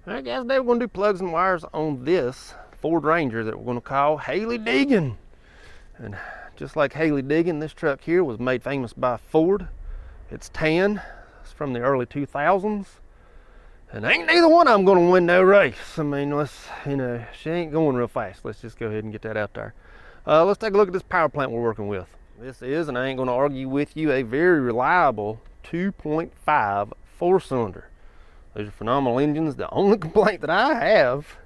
All right, guys, today we're going to do plugs and wires on this Ford Ranger that we're going to call Haley Diggin'. And just like Haley Diggin', this truck here was made famous by Ford. It's tan. It's from the early 2000s. And ain't neither one of them going to win no race. I mean, she ain't going real fast. Let's just go ahead and get that out there. Let's take a look at this power plant we're working with. This is, and I ain't going to argue with you, a very reliable 2.5 4-cylinder. These are phenomenal engines. The only complaint that I have,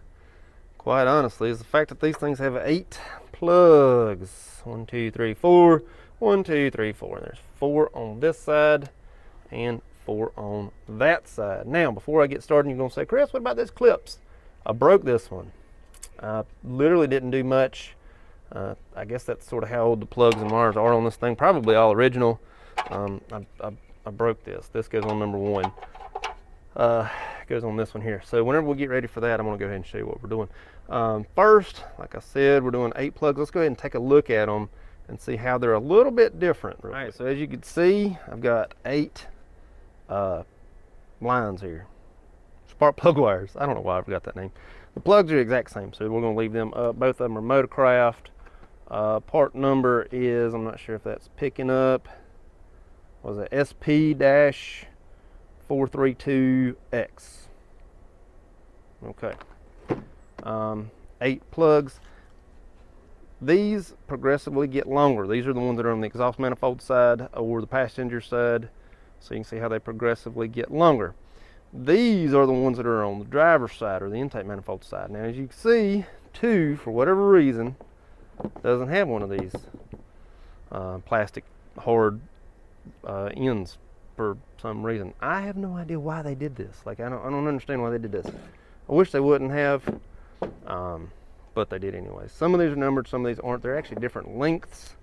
quite honestly, is the fact that these things have 8 plugs. 1, 2, 3, 4. 1, 2, 3, 4. There's 4 on this side and 4 on that side. Now, before I get started, you're going to say, Chris, what about these clips? I broke this one. I literally didn't do much. I guess that's sort of how old the plugs and wires are on this thing. Probably all original. I broke this. This goes on number 1. Goes on this one here. So whenever we get ready for that, I'm going to go ahead and show you what we're doing. First, like I said, we're doing 8 plugs. Let's go ahead and take a look at them and see how they're a little bit different. All right, so as you can see, I've got 8 lines here. Spark plug wires. I don't know why I forgot that name. The plugs are the exact same, so we're going to leave them up. Both of them are Motorcraft. Part number is, I'm not sure if that's picking up, was it SP-432X. Okay. 8 plugs. These progressively get longer. These are the ones that are on the exhaust manifold side or the passenger side. So you can see how they progressively get longer. These are the ones that are on the driver's side or the intake manifold side. Now, as you can see, 2, for whatever reason, doesn't have one of these plastic hard ends for some reason. I have no idea why they did this. Like, I don't understand why they did this. I wish they wouldn't have, but they did anyway. Some of these are numbered, some of these aren't. They're actually different lengths.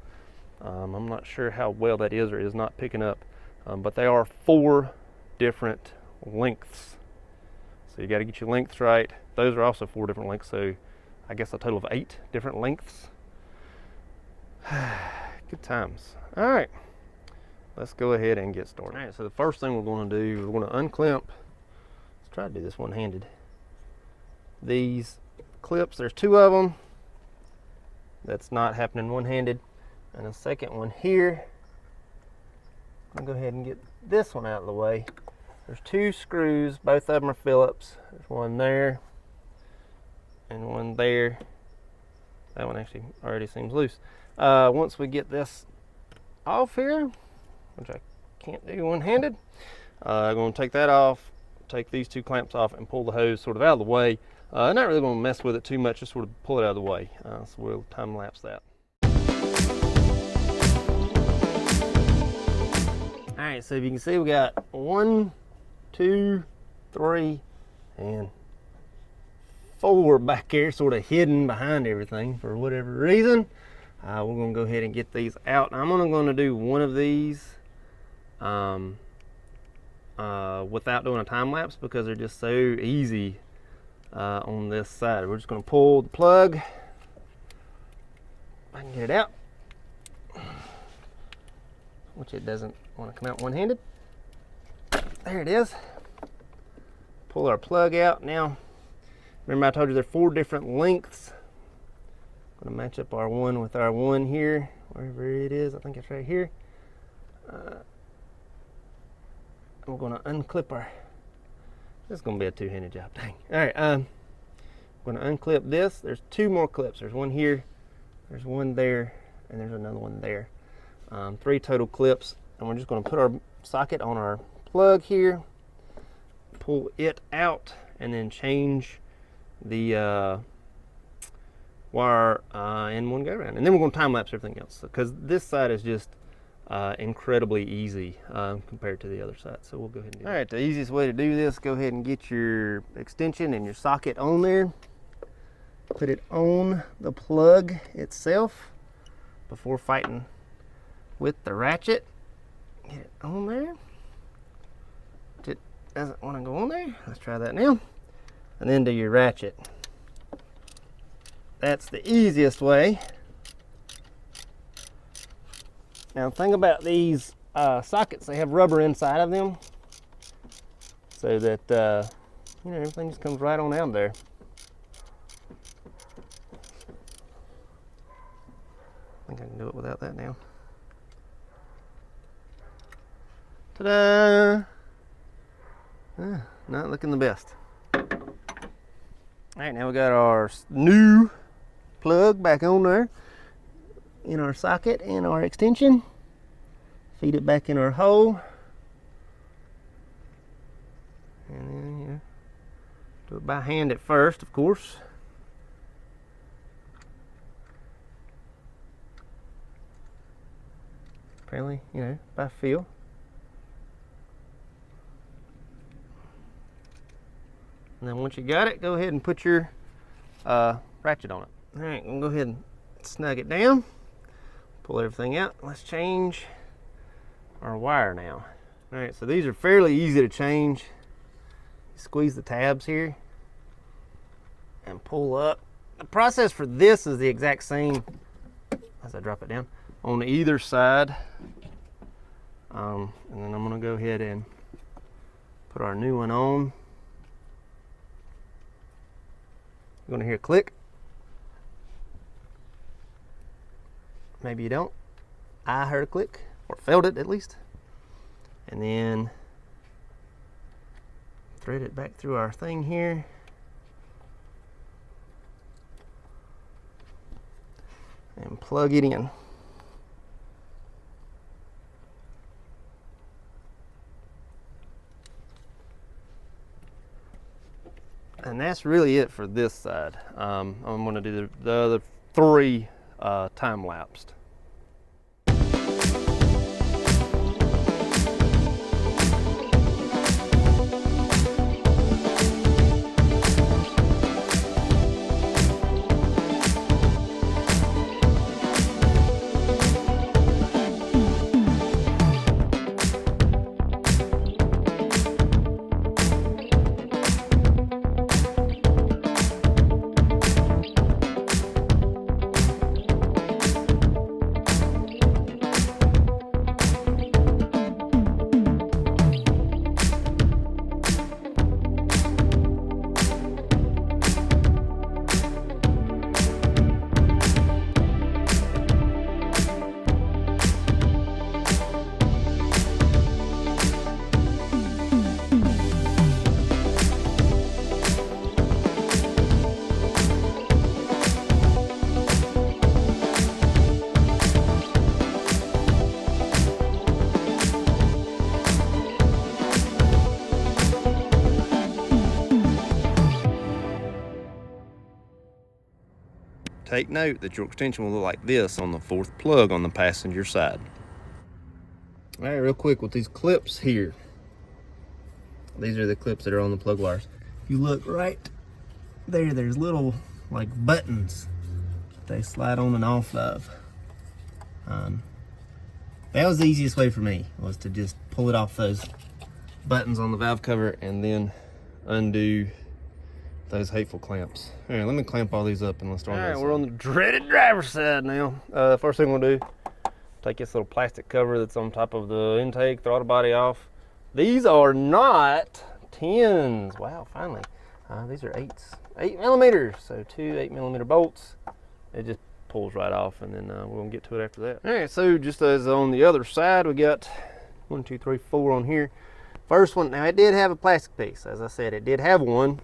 I'm not sure how well that is or is not picking up, but they are 4 different lengths. So you got to get your lengths right. Those are also 4 different lengths, so I guess a total of 8 different lengths. Good times. All right, let's go ahead and get started. All right, so the first thing we're going to do, we're going to unclamp. Let's try to do this one-handed. These clips, there's 2 of them. That's not happening one-handed. And a second one here. I'll go ahead and get this one out of the way. There's 2 screws, both of them are Phillips. There's one there and one there. That one actually already seems loose. Once we get this off here, which I can't do one-handed, I'm going to take that off, take these 2 clamps off, and pull the hose sort of out of the way. Not really going to mess with it too much, just sort of pull it out of the way. So we'll time lapse that. All right, so if you can see, we got 1, 2, 3, and 4 back here, sort of hidden behind everything for whatever reason. We're going to go ahead and get these out. I'm only going to do one of these without doing a time lapse because they're just so easy on this side. We're just going to pull the plug. I can get it out, which it doesn't want to come out one-handed. There it is. Pull our plug out. Now, remember I told you there are 4 different lengths. I'm going to match up our one with our one here, wherever it is. I think it's right here. We're going to unclip our, this is going to be a 2-handed job, dang. All right, I'm going to unclip this. There's 2 more clips. There's one here, there's one there, and there's another one there. 3 total clips, and we're just going to put our socket on our plug here, pull it out, and then change the wire in one go around. And then we're going to time lapse everything else because this side is just incredibly easy compared to the other side. So we'll go ahead and do that. All right, the easiest way to do this, go ahead and get your extension and your socket on there. Put it on the plug itself before fighting with the ratchet. Get it on there. It doesn't want to go on there. Let's try that now. And then do your ratchet. That's the easiest way. Now the thing about these sockets, they have rubber inside of them so that you know, everything just comes right on out there. I think I can do it without that now. Ta-da! Not looking the best. All right, now we got our new plug back on there in our socket and our extension. Feed it back in our hole. And then, you know, do it by hand at first, of course. Apparently, you know, by feel. And then once you got it, go ahead and put your ratchet on it. All right, we'll go ahead and snug it down. Pull everything out. Let's change our wire now. All right, so these are fairly easy to change. Squeeze the tabs here and pull up. The process for this is the exact same as I drop it down on either side. And then I'm gonna go ahead and put our new one on. You're gonna hear a click. Maybe you don't. I heard a click, or felt it at least. And then thread it back through our thing here. And plug it in. And that's really it for this side. I'm going to do the other 3 time-lapsed. Take note that your extension will look like this on the 4th plug on the passenger side. All right, real quick with these clips here. These are the clips that are on the plug wires. If you look right there, there's little like buttons that they slide on and off of. That was the easiest way for me, was to just pull it off those buttons on the valve cover and then undo those hateful clamps. All right, let me clamp all these up and let's start. All right, we're on the dreaded driver's side now. First thing we'll do, take this little plastic cover that's on top of the intake, throttle body off. These are not 10s. Wow, finally. These are 8s, 8 millimeters. So 2 8mm bolts. It just pulls right off, and then we're gonna get to it after that. All right, so just as on the other side, we got 1, 2, 3, 4 on here. First one, now it did have a plastic piece. As I said, it did have one.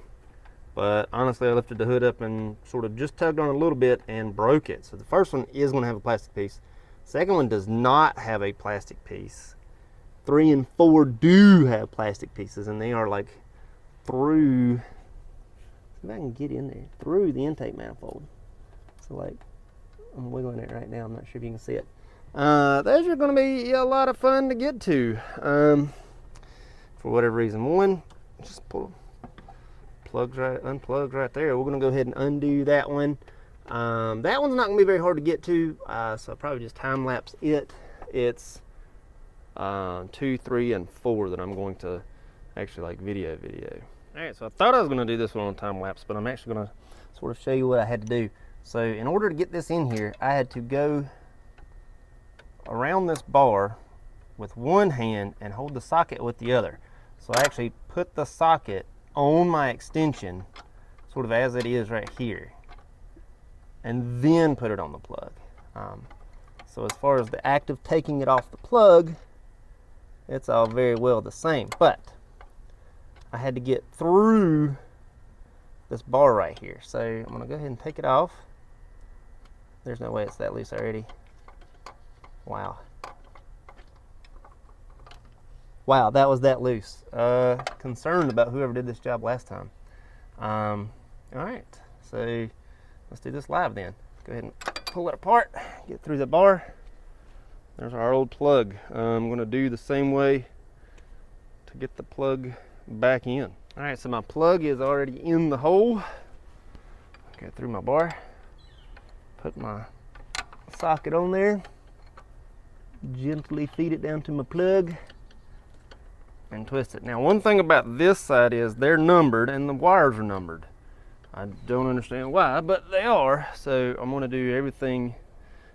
But honestly, I lifted the hood up and sort of just tugged on it a little bit and broke it. So the first one is going to have a plastic piece. Second one does not have a plastic piece. 3 and 4 do have plastic pieces, and they are like through, see if I can get in there, through the intake manifold. So like, I'm wiggling it right now. I'm not sure if you can see it. Those are going to be a lot of fun to get to. For whatever reason. One, just pull. Unplugged right there. We're going to go ahead and undo that one. That one's not going to be very hard to get to, so I'll probably just time lapse it. It's 2, 3, and 4 that I'm going to actually like video. All right, so I thought I was going to do this one on time lapse, but I'm actually going to sort of show you what I had to do. So in order to get this in here, I had to go around this bar with one hand and hold the socket with the other. So I actually put the socket on my extension, sort of as it is right here, and then put it on the plug. So as far as the act of taking it off the plug, it's all very well the same, but I had to get through this bar right here. So I'm gonna go ahead and take it off. There's no way it's that loose already. Wow. Wow, that was that loose. Concerned about whoever did this job last time. All right, so let's do this live then. Go ahead and pull it apart, get through the bar. There's our old plug. I'm gonna do the same way to get the plug back in. All right, so my plug is already in the hole. Get through my bar, put my socket on there, gently feed it down to my plug, and twist it. Now, one thing about this side is they're numbered and the wires are numbered. I don't understand why, but they are. So I'm gonna do everything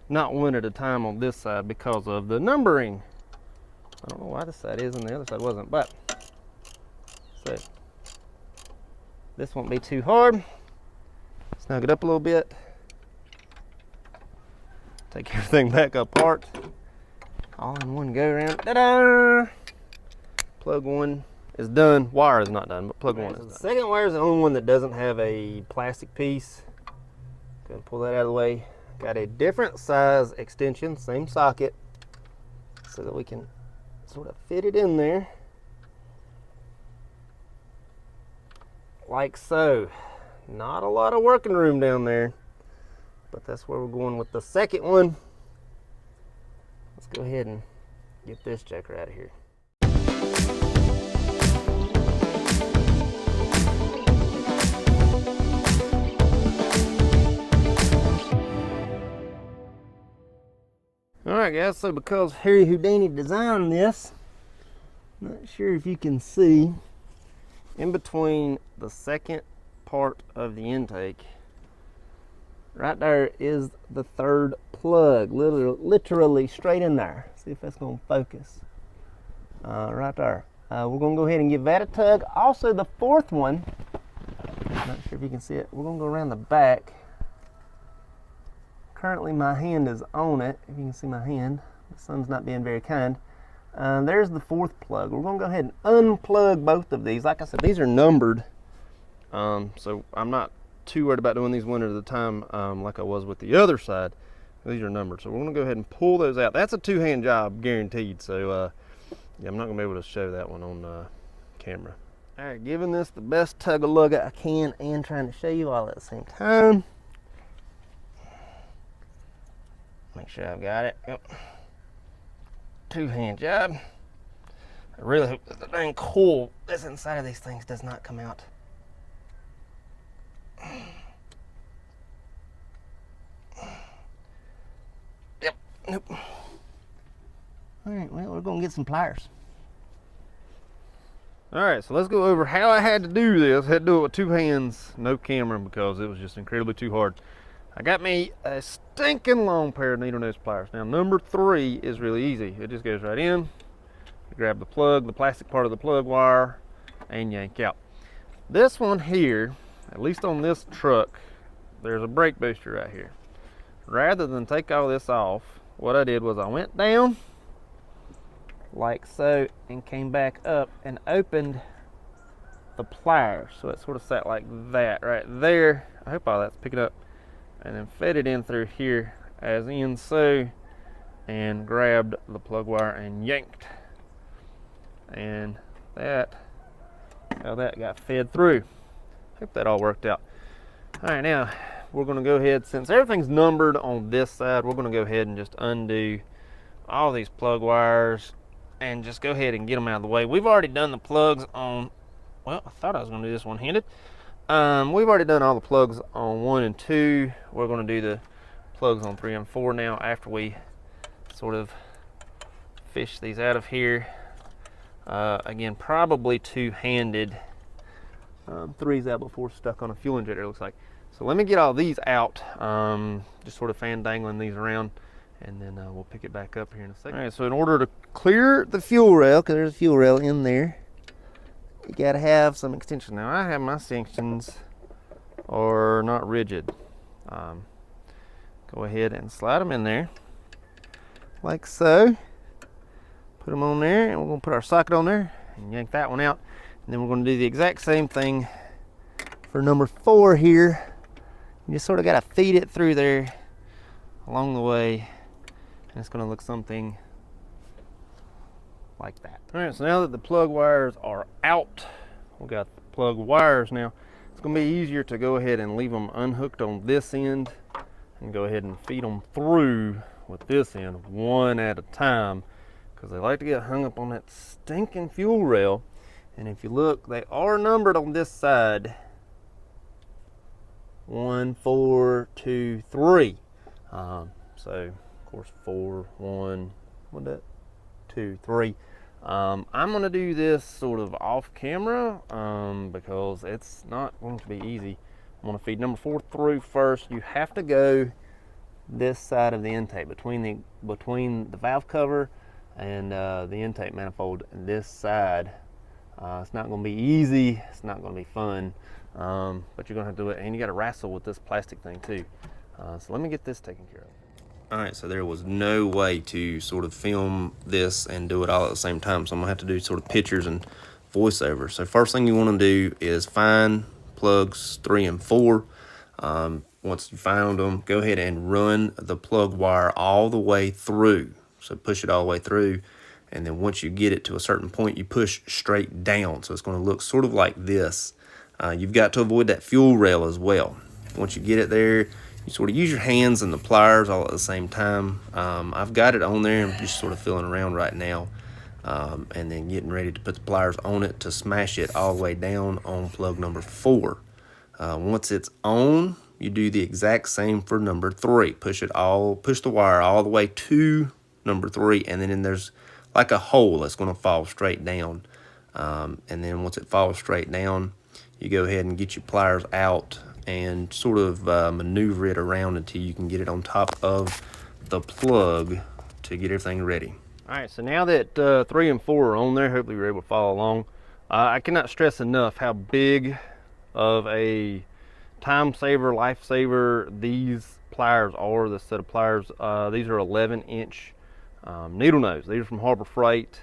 not one at a time on this side because of the numbering. I don't know why this side is and the other side wasn't, but so this won't be too hard. Snug it up a little bit. Take everything back apart. All in one go around. Ta-da! Plug one is done. Wire is not done, but plug one is done. The second wire is the only one that doesn't have a plastic piece. Go ahead and pull that out of the way. Got a different size extension, same socket, so that we can sort of fit it in there. Like so. Not a lot of working room down there, but that's where we're going with the second one. Let's go ahead and get this joker out of here. Alright guys, so because Harry Houdini designed this, not sure if you can see, in between the second part of the intake, right there is the third plug, literally straight in there. See if that's going to focus. Right there. We're going to go ahead and give that a tug. Also the fourth one, not sure if you can see it, we're going to go around the back. Currently my hand is on it, if you can see my hand. The sun's not being very kind. There's the fourth plug. We're going to go ahead and unplug both of these. Like I said, these are numbered, so I'm not too worried about doing these one at a time like I was with the other side. These are numbered, so we're going to go ahead and pull those out. That's a two-hand job, guaranteed, so yeah, I'm not going to be able to show that one on camera. All right, giving this the best tug-a-lug I can and trying to show you all at the same time. Make sure I've got it. Yep. Two-hand job. I really hope that the dang coil that's inside of these things does not come out. Yep. Nope. All right, well, we're gonna get some pliers. All right, so let's go over how I had to do this. I had to do it with two hands, no camera, because it was just incredibly too hard. I got me a stinking long pair of needle nose pliers. Now, number 3 is really easy. It just goes right in, you grab the plug, the plastic part of the plug wire, and yank out. This one here, at least on this truck, there's a brake booster right here. Rather than take all this off, what I did was I went down like so and came back up and opened the pliers. So it sort of sat like that right there. I hope all that's picking up. And then fed it in through here as in so, and grabbed the plug wire and yanked. And that, how that got fed through. Hope that all worked out. All right, now we're gonna go ahead, since everything's numbered on this side, we're gonna go ahead and just undo all these plug wires and just go ahead and get them out of the way. We've already done the plugs on, well, I thought I was gonna do this one-handed. We've already done all the plugs on 1 and 2. We're going to do the plugs on 3 and 4 now after we sort of fish these out of here. Again, probably two-handed. 3's out before stuck on a fuel injector, it looks like. So let me get all these out, just sort of fan dangling these around, and then we'll pick it back up here in a second. All right, so in order to clear the fuel rail, because there's a fuel rail in there, you gotta have some extension. Now I have my extensions are not rigid. Go ahead and slide them in there like so. Put them on there, and we're gonna put our socket on there and yank that one out. And then we're gonna do the exact same thing for number 4 here. You just sort of gotta feed it through there along the way, and it's gonna look something like that. All right, so now that the plug wires are out, we got the plug wires now. It's gonna be easier to go ahead and leave them unhooked on this end and go ahead and feed them through with this end one at a time, because they like to get hung up on that stinking fuel rail. And if you look, they are numbered on this side. 1, 4, 2, 3. So of course 4, 1, what that? 2, 3. I'm gonna do this sort of off camera because it's not going to be easy. I'm gonna feed number 4 through first. You have to go this side of the intake, between the valve cover and the intake manifold, and this side. It's not going to be easy. It's not going to be fun, but you're going to have to do it, and you got to wrestle with this plastic thing too. So let me get this taken care of. All right, so there was no way to sort of film this and do it all at the same time, so I'm gonna have to do sort of pictures and voiceover. So first thing you want to do is find plugs 3 and 4. Once you found them, go ahead and run the plug wire all the way through. So push it all the way through, and then once you get it to a certain point, you push straight down. So it's going to look sort of like this. You've got to avoid that fuel rail as well. Once you get it there, you sort of use your hands and the pliers all at the same time. I've got it on there. I'm just sort of feeling around right now, and then getting ready to put the pliers on it to smash it all the way down on plug number 4. Once it's on, you do the exact same for number 3. Push the wire all the way to number 3, and then there's like a hole that's going to fall straight down. And then once it falls straight down, you go ahead and get your pliers out and sort of maneuver it around until you can get it on top of the plug to get everything ready. All right, so now that 3 and 4 are on there, hopefully you're able to follow along. I cannot stress enough how big of a time saver, life saver these pliers are. This set of pliers, these are 11-inch needle nose. These are from Harbor Freight.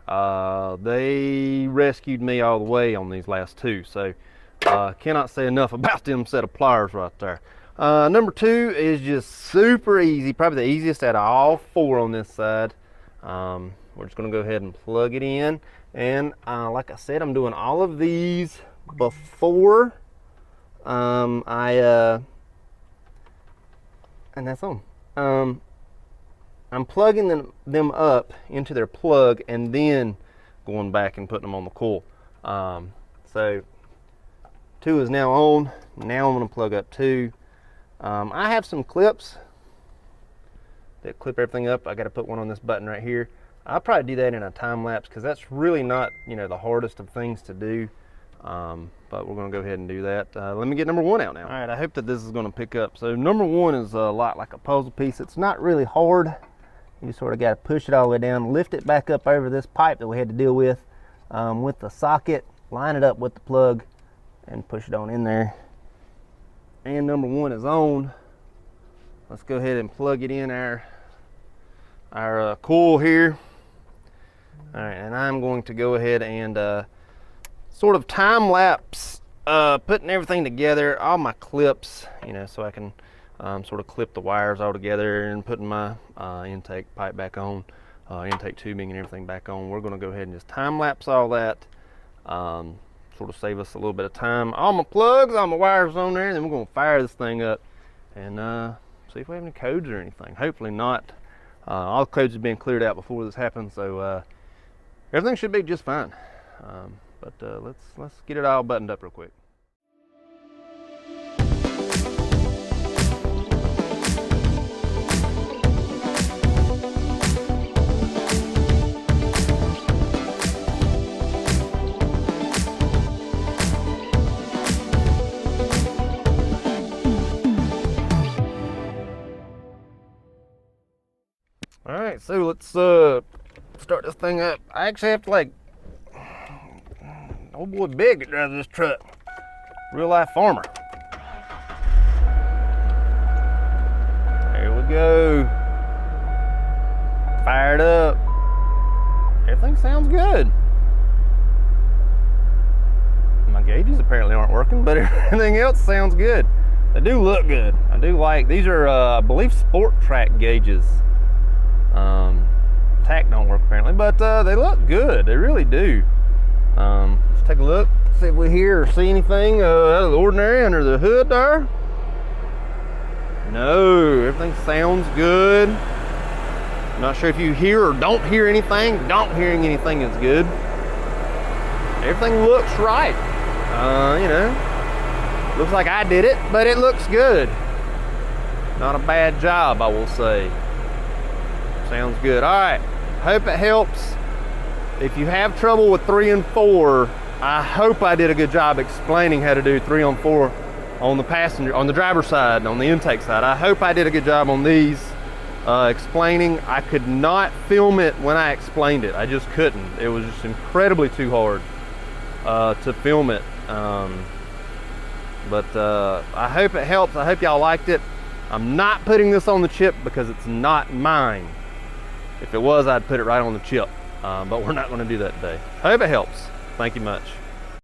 They rescued me all the way on these last 2, so cannot say enough about them set of pliers right there. Number 2 is just super easy, probably the easiest out of all 4 on this side. We're just going to go ahead and plug it in, and like I said, I'm doing all of these before and that's on. I'm plugging them up into their plug and then going back and putting them on the coil. So 2 is now on. Now I'm going to plug up 2. I have some clips that clip everything up. I got to put one on this button right here. I'll probably do that in a time lapse because that's really not, the hardest of things to do. But we're going to go ahead and do that. Let me get number 1 out now. All right, I hope that this is going to pick up. So number 1 is a lot like a puzzle piece. It's not really hard. You just sort of got to push it all the way down, lift it back up over this pipe that we had to deal with the socket, line it up with the plug, and push it on in there. And number 1 is on. Let's go ahead and plug it in our coil here. All right, and I'm going to go ahead and sort of time lapse putting everything together, all my clips, so I can sort of clip the wires all together and putting my intake pipe back on, intake tubing and everything back on. We're going to go ahead and just time lapse all that, sort of save us a little bit of time. All my plugs, all my wires on there, and then we're going to fire this thing up and see if we have any codes or anything. Hopefully not. All the codes have been cleared out before this happened, so everything should be just fine. But let's get it all buttoned up real quick. All right, so let's start this thing up. I actually have to Old boy Big that drives this truck. Real life farmer. There we go. Fired up. Everything sounds good. My gauges apparently aren't working, but everything else sounds good. They do look good. I do like, these are, I believe, Sport Track gauges. Tack don't work apparently, but they look good. They really do. Let's take a look, see if we hear or see anything out of the ordinary under the hood there. No, everything sounds good. Not sure if you hear or don't hear anything. Don't hearing anything is good. Everything looks right. You know, looks like I did it, but it looks good. Not a bad job, I will say. Sounds good. All right, hope it helps. If you have trouble with 3 and 4, I hope I did a good job explaining how to do 3 on 4 on the passenger, on the driver's side, on the intake side. I hope I did a good job on these explaining. I could not film it when I explained it. I just couldn't. It was just incredibly too hard to film it. But I hope it helps. I hope y'all liked it. I'm not putting this on the chip because it's not mine. If it was, I'd put it right on the chip. But we're not going to do that today. I hope it helps. Thank you much.